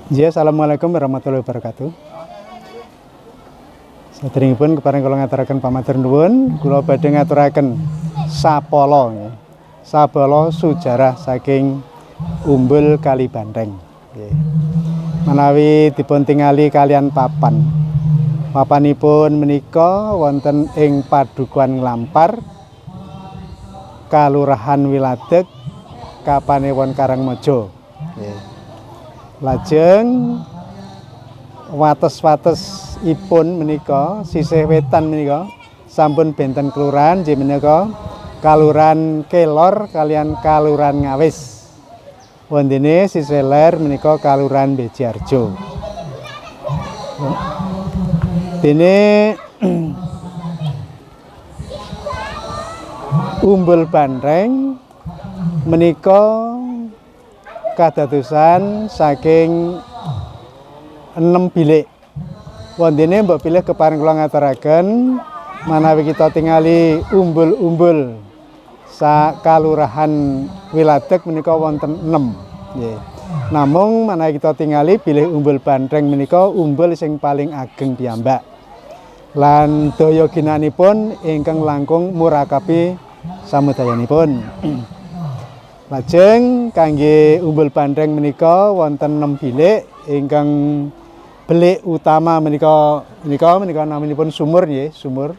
Ya, assalamualaikum warahmatullahi wabarakatuh. Saderengipun kepareng kula ngaturaken pamatur nuwun, kula badhe ngaturaken sapala nggih. Sapala sujarah saking Umbul Kali Bantheng. Nggih. Menawi dipun tingali kalian papan. Papanipun menika wonten ing Padukuhan Nglampar, Kalurahan Wiladeg, Kapanewon Karangmaja. Nggih. Lajeng wates-wates ipun menika sisih wetan menika sampun benten kelurahan nggih menika Kalurahan Kelor kalian Kalurahan Ngawis. Wondene sisih ler menika Kalurahan Bejiarjo. Dene Umbul Bantheng menika kadadosan saking 6 bilik. Wondene mbok pilih kepareng kula ngaturaken manawi kita tingali umbul-umbul sa Kalurahan Wiladeg menika wonten 6 nggih. Namung manawi kita tingali bilih Umbul Bantheng menika umbul sing paling ageng piyambak. Lan daya ginanipun ingkang langkung murakabi samudayanipun. Lajeng kangge Umbul Bantheng menika wonten 6 bilik ingkang belik utama menika naminipun sumur nggih, sumur.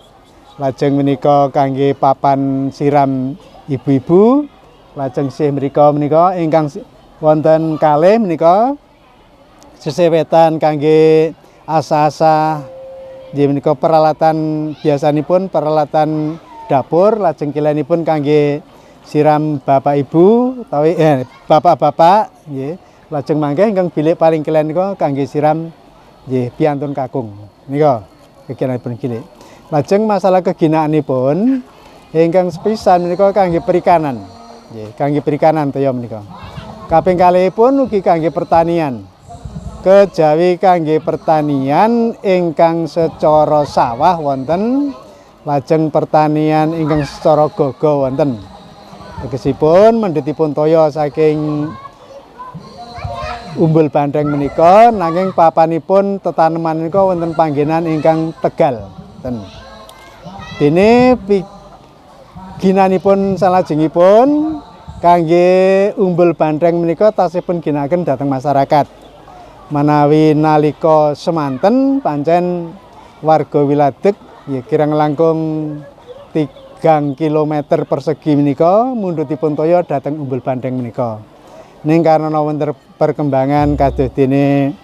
Lajeng menika kangge papan siram ibu-ibu. Lajeng sih menika ingkang wonten kalih menika sisih wetan kangge asa-asa nggih menika peralatan biasanipun peralatan dapur. Lajeng kilenipun kangge siram bapak ibu utawi bapak-bapak nggih. Lajeng mangke ingkang bilik paling kilen nika kangge siram nggih piantun kakung. Nika kegiatanipun bilik. Lajeng masalah keginaanipun ingkang sepisan menika kangge perikanan. Nggih, kangge perikanan toya menika. Kaping kalihipun ugi kangge pertanian. Kejawi kangge pertanian ingkang secara sawah wonten, lajeng pertanian ingkang secara gaga wonten. Tegesipun mendhetipun toya saking Umbul Bantheng menika nanging papanipun tetaneman menika wonten panggenan ingkang Tegal. Dene ginanipun salajengipun kangge Umbul Bantheng menika tasihipun ginakaken dhateng masyarakat. Manawi nalika semanten pancen warga Wiladeg ya kirang langkung 3 kilometer persegi menika mundhutipun toya dhateng Umbul Bantheng menika. Ning karena wonten perkembangan kados dene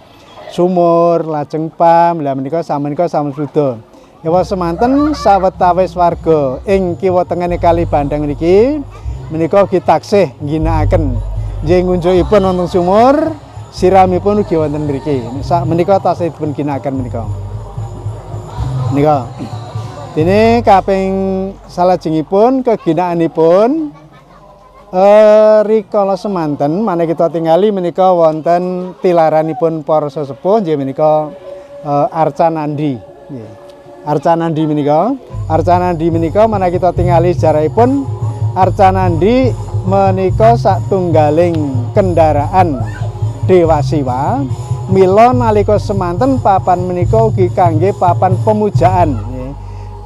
sumur, lajeng pam, lha menika samenika sampun suda. Yawa semanten sawetawis warga ing kiwa tengene Kali Bantheng niki menika ugi taksih ngginakaken nggih ngunjukipun wonten sumur, siramipun ugi wonten mriki. Sak menika tasih dipun ginakaken menika. Nika dene kaping salajengipun keginaanipun rikala semanten maneh kita tingali menika wonten tilaranipun para sesepuh nggih menika Arcanandi nggih. Arcanandi menika maneh kita tingali sejarahipun Arcanandi menika satunggaling kendaraan Dewa Siwa. Mila nalika semanten papan menika ugi kangge papan pemujaan nggih.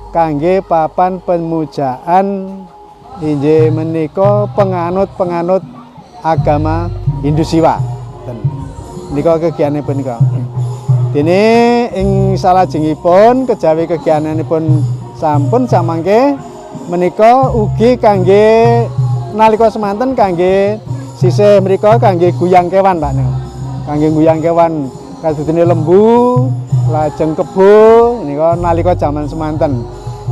Kangge papan pemujaan inggih menika penganut agama Hindu Siwa. Menika kegiatanipun nika. Dene ing salajengipun kejawi kegiatanipun sampun samangke menika ugi kangge nalika semanten kangge sisih mriku kangge guyang kewan Pak niku. Kangge guyang kewan kadene lembu, lajeng kebo menika nalika jaman semanten.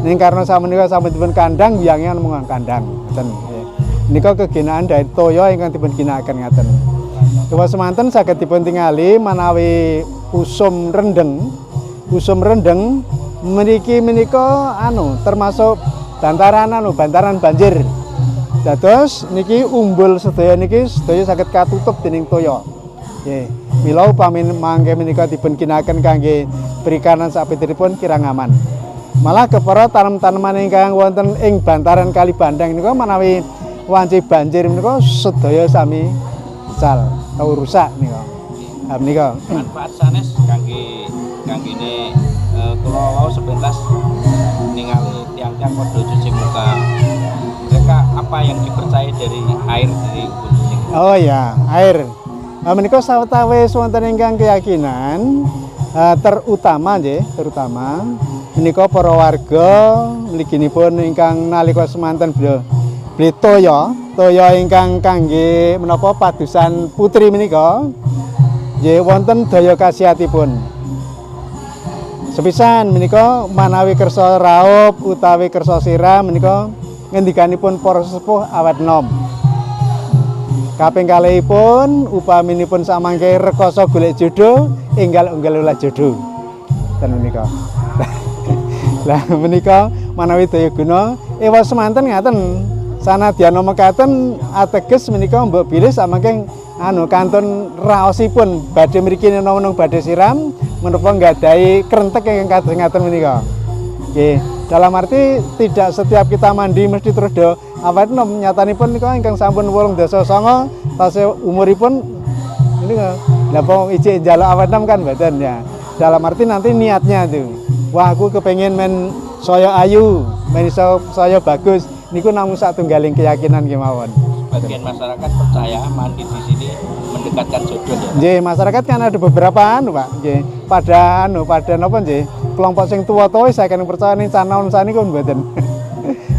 Ning karena samenika sampun dipun kandhang guyange mung kandhang ngoten nggih. Menika keginaan dari toya ingkang dipun ginakaken ngaten. Dewa semanten saged dipun tingali manawi usum rendeng. Usum rendeng mriki menika termasuk bantaran banjir. Dados niki umbul sedaya niki sedaya saged katutup dening toya. Nggih. Mila upami mangke menika dipun ginakaken kangge perikanan sapetiripun kirang aman. Malah kepara tanem-taneman ingkang wonten ing bantaran Kali Bantheng niku menawi wanci banjir menika sedaya sami ical atau rusak nika. menika. Manfaat sanes kangge kanggene kula wau sepintas ningali tiang-tiang padha cuci muka. Mereka apa yang dipercaya dari air dari kucing? Oh ya, air. Menika sawetawis wonten ingkang keyakinan terutama menika para warga mliginipun ingkang nalika semanten beli toya ingkang kangge menapa padusan putri menika nggih wonten daya khasiatipun. Sepisan menika manawi kersa raup utawi kersa siram menika ngendikanipun para sesepuh awet nom. Kaping kalihipun upaminipun samangke rekoso golek jodoh enggal unggal ulah jodoh. Ten menika. Lah menika manawi daya guna ewa semanten ngaten sanadyan mekaten ateges menika mbok bilih samangke kantun raosipun badhe mriki menawa badhe siram menapa nggadahi krentek ingkang kados ngaten menika. Nggih, dalam arti tidak setiap kita mandi mesti terus do awet nom nyatanipun nika ingkang sampun 89 tasih umuripun menika. Lah wong ijik njaluk awet nom kan mboten ya. Dalam arti nanti niatnya tuh. Wah, aku kepengin men saya ayu, men saya bagus. Niku namung satunggaling keyakinan kemawon. Bagian masyarakat percaya mandi di sini mendekatkan jodoh ya. Nggih, masyarakat kan ada beberapa Pak. Nggih, pada napa nggih, kelompok sing tuwa-tuwa saya kan percaya ning canaon saniku mboten.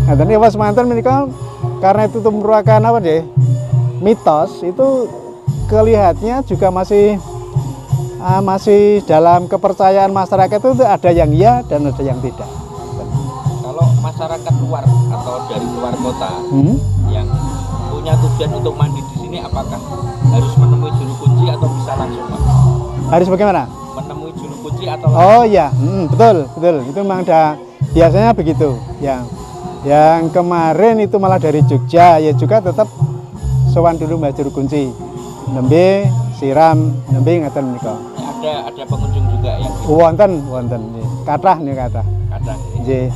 Ngaten ya Mas manten menika karena itu merupakan apa nggih? Mitos itu kelihatannya juga masih dalam kepercayaan masyarakat itu ada yang iya dan ada yang tidak. Kalau masyarakat luar atau dari luar kota yang punya tujuan untuk mandi di sini, apakah harus menemui juru kunci atau bisa langsung Pak? Harus bagaimana? Menemui juru kunci atau langsung? Oh iya, betul. Itu memang biasanya begitu. Yang kemarin itu malah dari Jogja, ya juga tetap sowan dulu mbak juru kunci. Nembe siram, nembe ngaten menika. Ada pengunjung juga yang wonten nggih. Kathah nih kata. Kathah. Nggih.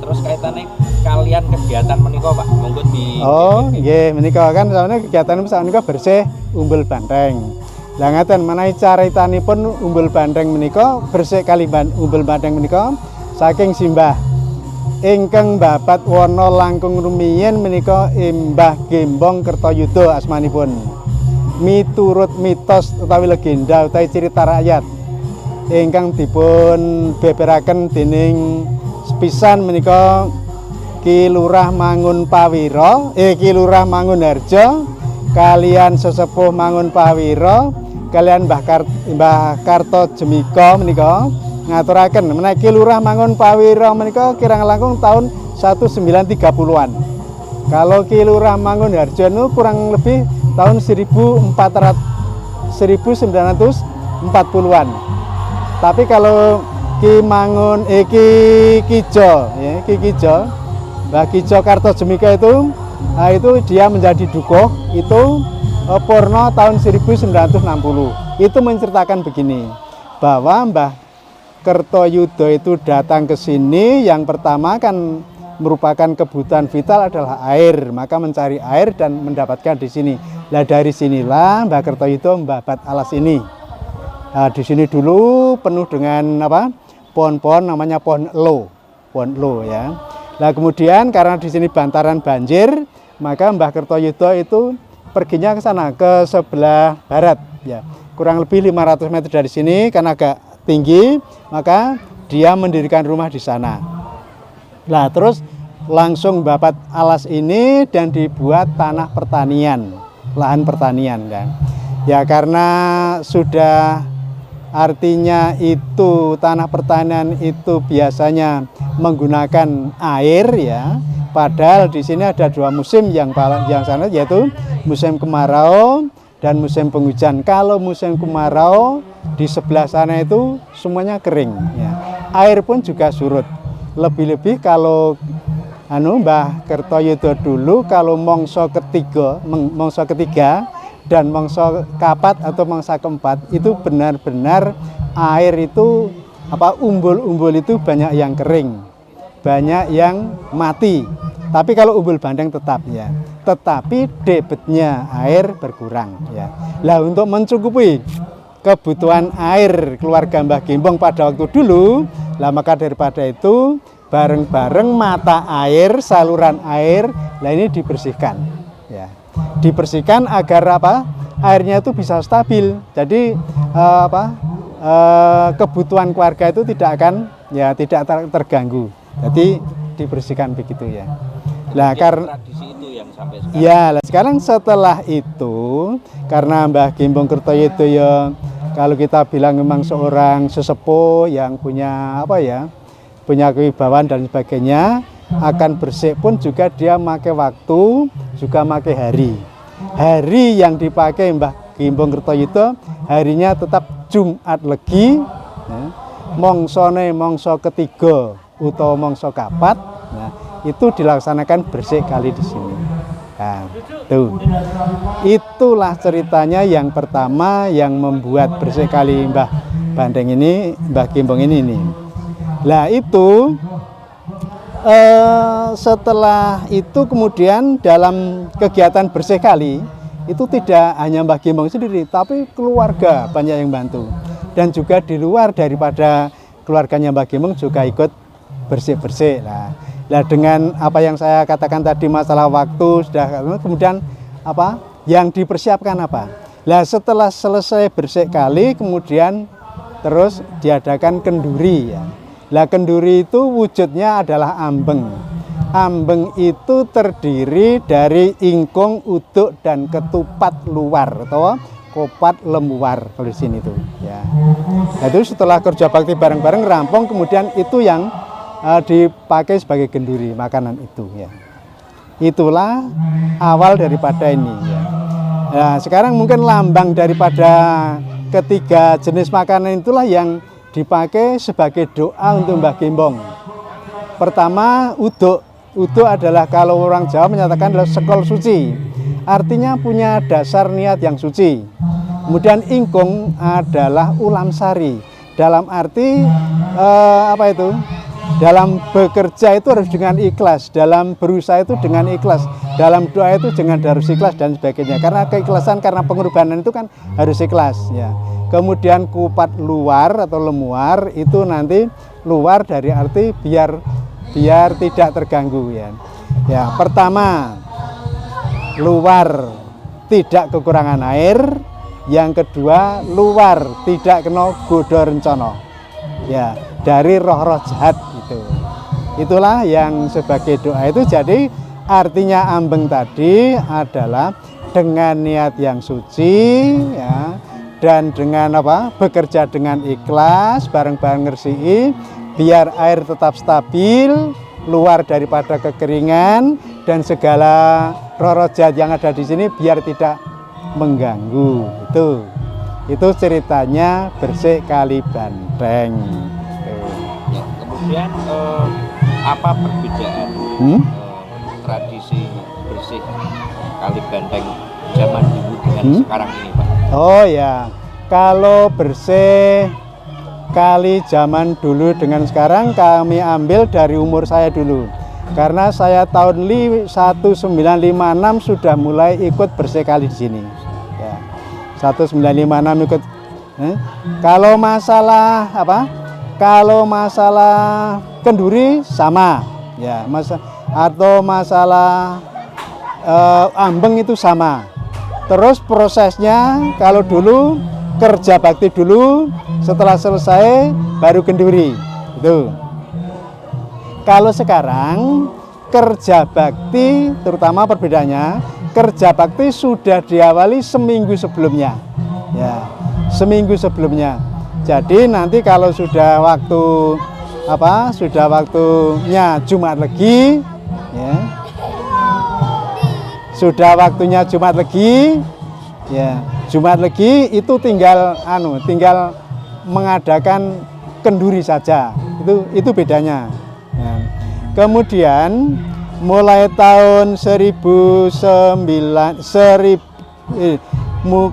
Terus kaitannya kalian kegiatan menika Pak, monggo di Oh, nggih menika kan sampeyan kegiatan menika bersih umbul banteng. Lah ngaten menawi caritanipun umbul banteng menika bersih kali umbul banteng menika saking simbah ingkang babat wana langkung rumiyin menika Mbah Gembong Kertayuda asmanipun. Miturut mitos utawi legenda utawi cerita rakyat ingkang dipun beberaken dening sepisan menika Ki Lurah Mangun Pawira, Ki Lurah Mangunharja kalian sesepuh Mangun Pawira kalian Mbah Kartojemika menika ngaturaken menawi Ki Lurah Mangun Pawira menika kirang langkung tahun 1930-an. Kalau Ki Lurah Mangunharja nu kurang lebih tahun 1940-an. Tapi kalau Ki Mangun Kijo Mbah Kijo Kartojemika itu dia menjadi dukuh itu Purna tahun 1960. Itu menceritakan begini bahwa Mbah Kertayuda itu datang ke sini yang pertama kan merupakan kebutuhan vital adalah air, maka mencari air dan mendapatkan di sini. Nah dari sinilah Mbah Kertayuda membabat alas ini. Nah, di sini dulu penuh dengan pohon-pohon namanya pohon elo ya. Nah kemudian karena di sini bantaran banjir, maka Mbah Kertayuda itu perginya ke sana ke sebelah barat ya. Kurang lebih 500 meter dari sini karena agak tinggi, maka dia mendirikan rumah di sana. Nah terus langsung babat alas ini dan dibuat tanah pertanian, lahan pertanian kan. Ya karena sudah artinya itu tanah pertanian itu biasanya menggunakan air ya. Padahal di sini ada dua musim yang sana yaitu musim kemarau dan musim penghujan. Kalau musim kemarau di sebelah sana itu semuanya kering ya. Air pun juga surut. Lebih-lebih kalau Mbah Kertayuda dulu kalau mangsa ketiga dan mangsa kapat atau mangsa keempat itu benar-benar air itu umbul-umbul itu banyak yang kering, banyak yang mati. Tapi kalau umbul bandeng tetap ya. Tetapi debitnya air berkurang ya. Lah untuk mencukupi kebutuhan air keluarga Mbah Gembong pada waktu dulu. Lah maka daripada itu bareng-bareng mata air, saluran air, lah ini dibersihkan. Ya, dibersihkan agar apa? Airnya itu bisa stabil. Jadi kebutuhan keluarga itu tidak akan tidak terganggu. Jadi dibersihkan begitu ya. Lah karena tradisi itu yang sampai sekarang. ya, sekarang setelah itu karena Mbah Gembong Kertoyo itu ya kalau kita bilang memang seorang sesepuh yang punya punya kewibawaan dan sebagainya, akan bersih pun juga dia pakai waktu, juga pakai hari. Hari yang dipakai Mbah Gembong Kertoyo itu harinya tetap Jumat Legi, ya, mongsone mongso ketiga utawa mongso kapat. Nah, itu dilaksanakan bersih kali di sini. Nah, tuh. Itulah ceritanya yang pertama yang membuat bersih kali Mbah Bandeng ini, Mbah Gembong ini. Lah itu setelah itu kemudian dalam kegiatan bersih kali itu tidak hanya Mbah Gembong sendiri, tapi keluarga banyak yang bantu. Dan juga di luar daripada keluarganya Mbah Gembong juga ikut bersih-bersih. Nah, dengan apa yang saya katakan tadi masalah waktu sudah, kemudian apa yang dipersiapkan apa? Nah, setelah selesai bersih kali kemudian terus diadakan kenduri ya. Nah, kenduri itu wujudnya adalah ambeng. Ambeng itu terdiri dari ingkung, uduk dan ketupat luar atau kopat lemuar kalau di sini tuh ya. Nah, itu setelah kerja bakti bareng-bareng rampung kemudian itu yang dipakai sebagai kenduri makanan itu ya. Itulah awal daripada ini ya. Nah, sekarang mungkin lambang daripada ketiga jenis makanan itulah yang dipakai sebagai doa untuk Mbah Gembong. Pertama, uduk. Uduk adalah kalau orang Jawa menyatakan adalah sekol suci. Artinya punya dasar niat yang suci. Kemudian ingkung adalah ulam sari. Dalam arti dalam bekerja itu harus dengan ikhlas, dalam berusaha itu dengan ikhlas, dalam doa itu dengan harus ikhlas dan sebagainya. Karena keikhlasan, karena pengorbanan itu kan harus ikhlas ya. Kemudian kupat luar atau lemuar itu nanti luar dari arti biar tidak terganggu ya. Ya, pertama luar tidak kekurangan air, yang kedua luar tidak kena godha rencana. Ya, dari roh-roh jahat itu. Itulah yang sebagai doa itu. Jadi artinya ambeng tadi adalah dengan niat yang suci ya, dan dengan bekerja dengan ikhlas bareng-bareng ngersihi biar air tetap stabil, luar daripada kekeringan dan segala roh-roh jahat yang ada di sini biar tidak mengganggu. Itu ceritanya bersih kali Bandeng. Ya, kemudian apa perbedaan tradisi bersih kali Bandeng zaman dulu dengan sekarang ini, Pak? Oh ya, kalau bersih kali zaman dulu dengan sekarang kami ambil dari umur saya dulu. Karena saya tahun 1956 sudah mulai ikut bersih kali di sini. Ya. 1956 ikut. Kalau masalah Kalau masalah kenduri sama, ya, atau masalah ambeng itu sama. Terus prosesnya kalau dulu kerja bakti dulu, setelah selesai baru kenduri. Itu. Kalau sekarang kerja bakti, terutama perbedaannya, kerja bakti sudah diawali seminggu sebelumnya. Ya, seminggu sebelumnya. Jadi nanti kalau sudah waktunya Jumat Legi, ya. Sudah waktunya Jumat Legi, ya. Jumat Legi itu tinggal mengadakan kenduri saja. Itu bedanya. Nah, kemudian mulai tahun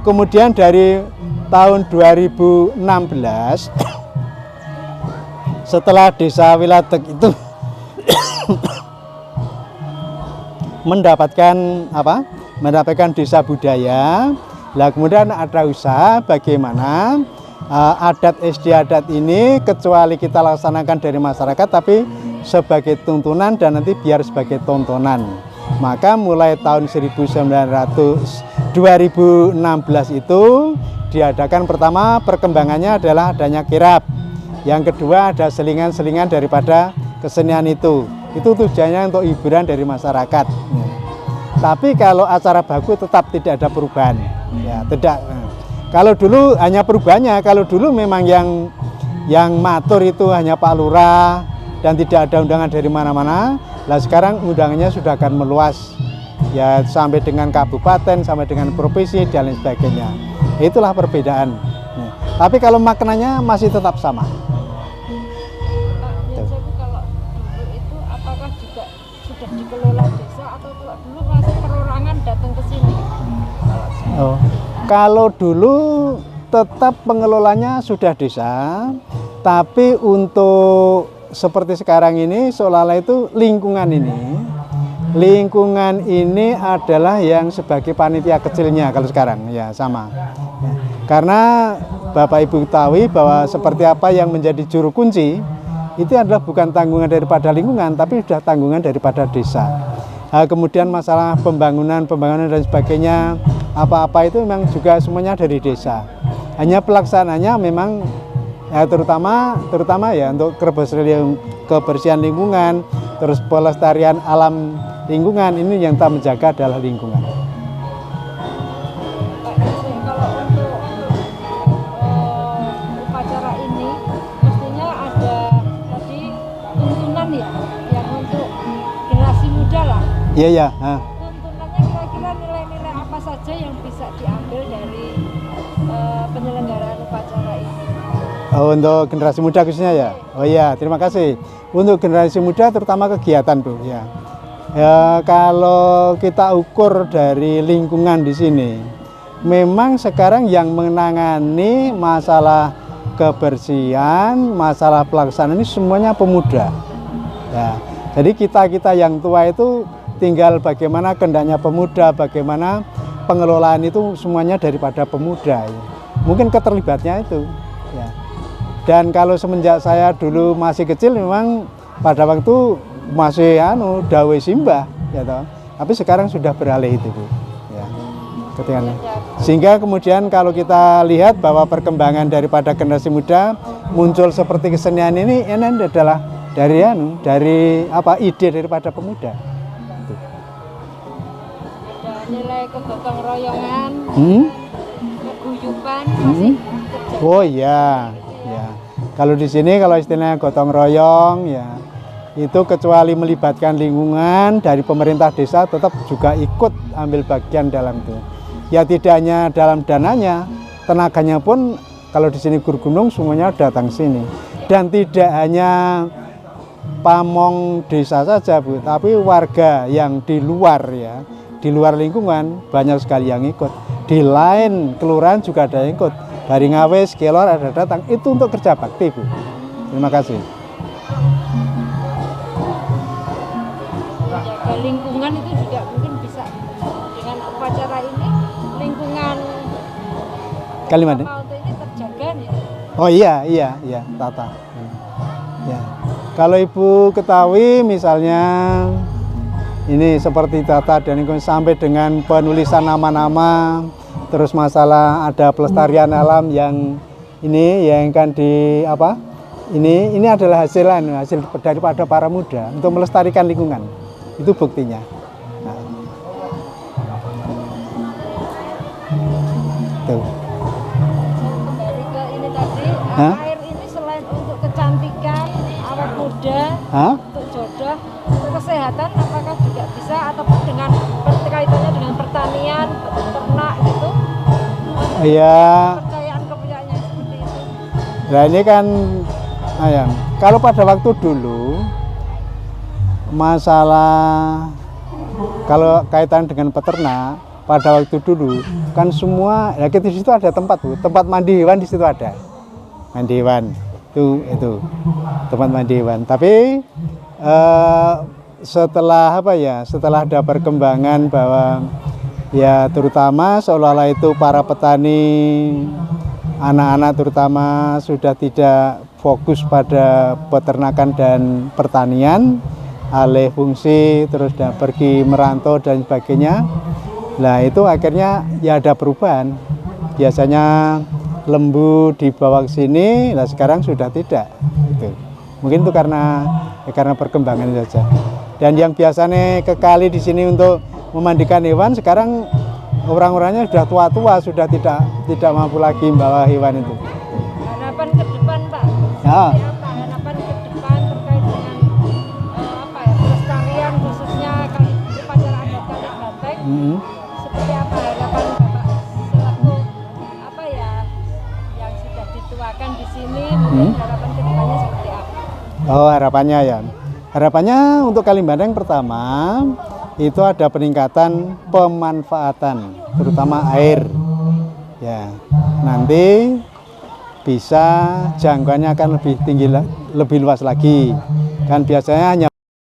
kemudian dari tahun 2016 setelah Desa Wiladeg itu mendapatkan desa budaya, Nah kemudian ada usaha bagaimana adat istiadat ini kecuali kita laksanakan dari masyarakat tapi sebagai tuntunan dan nanti biar sebagai tontonan. Maka mulai tahun 2016 itu diadakan pertama perkembangannya adalah adanya kirab. Yang kedua ada selingan-selingan daripada kesenian itu. Itu tujuannya untuk hiburan dari masyarakat. Tapi kalau acara baku tetap tidak ada perubahan. Ya, tidak. Kalau dulu hanya perubahannya, kalau dulu memang yang matur itu hanya Pak Lurah dan tidak ada undangan dari mana-mana. Lah sekarang undangannya sudah akan meluas. Ya sampai dengan kabupaten, sampai dengan provinsi dan lain sebagainya. Itulah perbedaan. Tapi kalau maknanya masih tetap sama. Kalau dulu itu apakah juga sudah dikelola desa atau kalau dulu masih perorangan datang ke sini? Oh, kalau dulu tetap pengelolanya sudah desa, tapi untuk seperti sekarang ini seolah-olah itu lingkungan ini adalah yang sebagai panitia kecilnya kalau sekarang ya sama. Karena Bapak Ibu ketahui bahwa seperti apa yang menjadi juru kunci itu adalah bukan tanggungan daripada lingkungan tapi sudah tanggungan daripada desa. Kemudian masalah pembangunan dan sebagainya apa-apa itu memang juga semuanya dari desa. Hanya pelaksanaannya memang ya terutama ya untuk kebersihan lingkungan, terus pelestarian alam lingkungan ini yang tak menjaga adalah lingkungan. Kalau untuk upacara ini mestinya ada tadi tuntunan ya, yang untuk generasi muda lah. Iya ya. Tuntunannya kira-kira nilai-nilai apa saja yang bisa diambil dari penyelenggaraan upacara ini? Untuk generasi muda khususnya ya. Oh iya, terima kasih. Untuk generasi muda terutama kegiatan Bu ya. Ya kalau kita ukur dari lingkungan di sini, memang sekarang yang menangani masalah kebersihan, masalah pelaksanaan ini semuanya pemuda. Ya, jadi kita yang tua itu tinggal bagaimana kehendaknya pemuda, bagaimana pengelolaan itu semuanya daripada pemuda. Ya. Mungkin keterlibatnya itu. Ya. Dan kalau semenjak saya dulu masih kecil memang pada waktu masih dawe simbah ya toh. Tapi sekarang sudah beralih itu Bu. Ya. Sehingga kemudian kalau kita lihat bahwa perkembangan daripada generasi muda muncul seperti kesenian ini adalah dari ide daripada pemuda. Itu. Ada nilai kegotong royongan, keguyuban masih terjadi. Oh iya, ya. Kalau di sini kalau istilahnya gotong royong ya itu kecuali melibatkan lingkungan dari pemerintah desa tetap juga ikut ambil bagian dalam itu. Ya tidak hanya dalam dananya, tenaganya pun kalau di sini Gur Gunung semuanya datang sini. Dan tidak hanya pamong desa saja Bu, tapi warga yang di luar ya, di luar lingkungan banyak sekali yang ikut. Di lain kelurahan juga ada yang ikut. Dari Ngawes, Kelor ada datang itu untuk kerja bakti Bu. Terima kasih. Menjaga lingkungan itu juga mungkin bisa dengan upacara ini lingkungan Kalimantan untuk ini terjaga nih. Oh iya tata. Ya. Kalau Ibu ketahui misalnya ini seperti tata dan lingkungan sampai dengan penulisan nama-nama, terus masalah ada pelestarian alam yang ini yang kan di apa? Ini adalah hasil daripada para muda untuk melestarikan lingkungan. Itu buktinya. Nah. Tuh. Kembali ke ini tadi, air ini selain untuk kecantikan awak muda, untuk jodoh, untuk kesehatan, apakah juga bisa ataupun dengan kaitannya dengan pertanian, ternak gitu? Iya. Kepercayaan seperti itu. Nah ini kan ayam. Kalau pada waktu dulu masalah kalau kaitan dengan peternak pada waktu dulu kan semua ya di situ ada tempat Bu, tempat mandi hewan di situ ada. Mandi hewan itu tempat mandi hewan. Tapi setelah setelah ada perkembangan bahwa ya terutama seolah-olah itu para petani anak-anak terutama sudah tidak fokus pada peternakan dan pertanian, alih fungsi terus pergi merantau dan sebagainya. Nah itu akhirnya ya ada perubahan. Biasanya lembu dibawa ke sini, nah sekarang sudah tidak. Gitu. Mungkin itu karena perkembangan saja. Dan yang biasanya ke kali di sini untuk memandikan hewan, sekarang orang-orangnya sudah tua-tua, sudah tidak mampu lagi membawa hewan itu. Harapan ke depan Pak, Ya. seperti apa? Harapan ke depan terkait dengan pelestarian khususnya kali upacara adat Kali Banteng. Seperti apa harapan Bapak selaku yang sudah dituakan di sini, mungkin harapan ke depannya seperti apa? Oh harapannya ya, harapannya untuk Kali Banteng pertama itu ada peningkatan pemanfaatan terutama air ya, nanti bisa jangkauannya akan lebih tinggi, lebih luas lagi kan. Biasanya hanya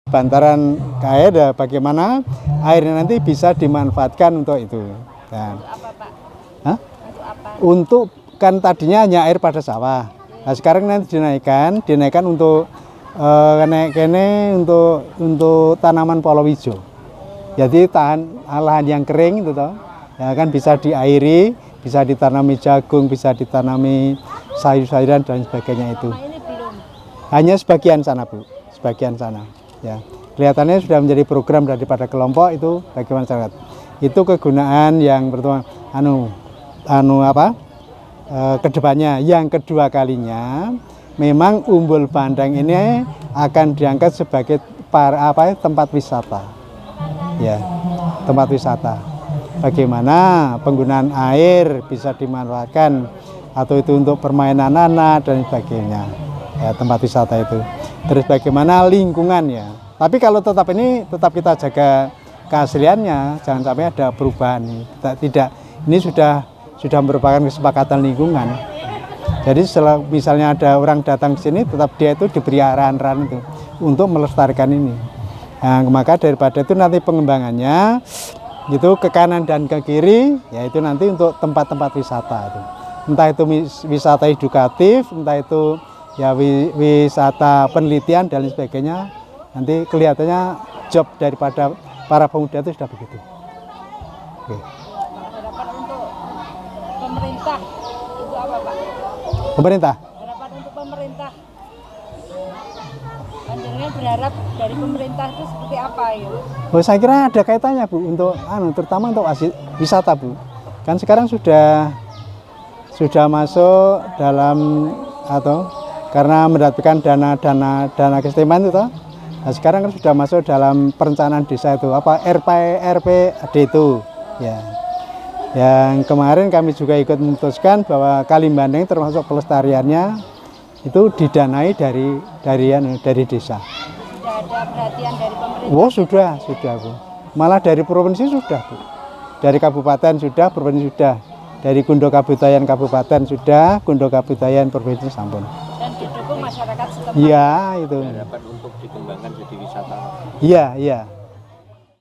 bantaran air ya, bagaimana airnya nanti bisa dimanfaatkan untuk itu kan. Untuk apa Pak? Hah? Untuk apa? Untuk kan tadinya hanya air pada sawah, nah sekarang nanti dinaikkan untuk untuk tanaman palawija. Jadi lahan yang kering itu toh, ya kan bisa diairi, bisa ditanami jagung, bisa ditanami sayur-sayuran dan sebagainya itu. Selama ini belum. Hanya sebagian sana Bu, sebagian sana. Ya, kelihatannya sudah menjadi program daripada kelompok itu bagi masyarakat. Itu kegunaan yang pertama, kedepannya. Yang kedua kalinya, memang Umbul Bandeng ini akan diangkat sebagai tempat wisata. Ya, tempat wisata. Bagaimana penggunaan air bisa dimanfaatkan atau itu untuk permainan anak dan sebagainya. Ya, tempat wisata itu. Terus bagaimana lingkungan ya. Tapi kalau tetap kita jaga keasliannya, jangan sampai ada perubahan. Tidak, ini sudah merupakan kesepakatan lingkungan. Jadi misalnya ada orang datang ke sini, tetap dia itu diberi arahan-arahan itu untuk melestarikan ini. Nah, maka daripada itu nanti pengembangannya itu ke kanan dan ke kiri, yaitu nanti untuk tempat-tempat wisata itu. Entah itu wisata edukatif, entah itu ya wisata penelitian dan sebagainya. Nanti kelihatannya job daripada para pemuda itu sudah begitu. Oke. Harapan untuk pemerintah itu apa Pak? Pemerintah? Harapan untuk pemerintah. Panjenengan berharap dari pemerintah itu seperti apa ya? Oh, saya kira ada kaitannya Bu untuk terutama untuk wisata Bu. Kan sekarang sudah masuk dalam karena mendapatkan dana keistimewaan itu toh. Nah, sekarang kan sudah masuk dalam perencanaan desa itu RPAD itu ya. Yang kemarin kami juga ikut memutuskan bahwa Kali Banteng termasuk pelestariannya itu didanai dari desa. Sudah ada perhatian dari pemerintah? Oh sudah Bu. Malah dari provinsi sudah Bu. Dari kabupaten sudah, provinsi sudah. Dari Gundo Kabupaten sudah, Gundo Kabupaten provinsi sampun. Dan didukung masyarakat setempat? Iya itu. Harapan untuk dikembangkan jadi wisata. Iya.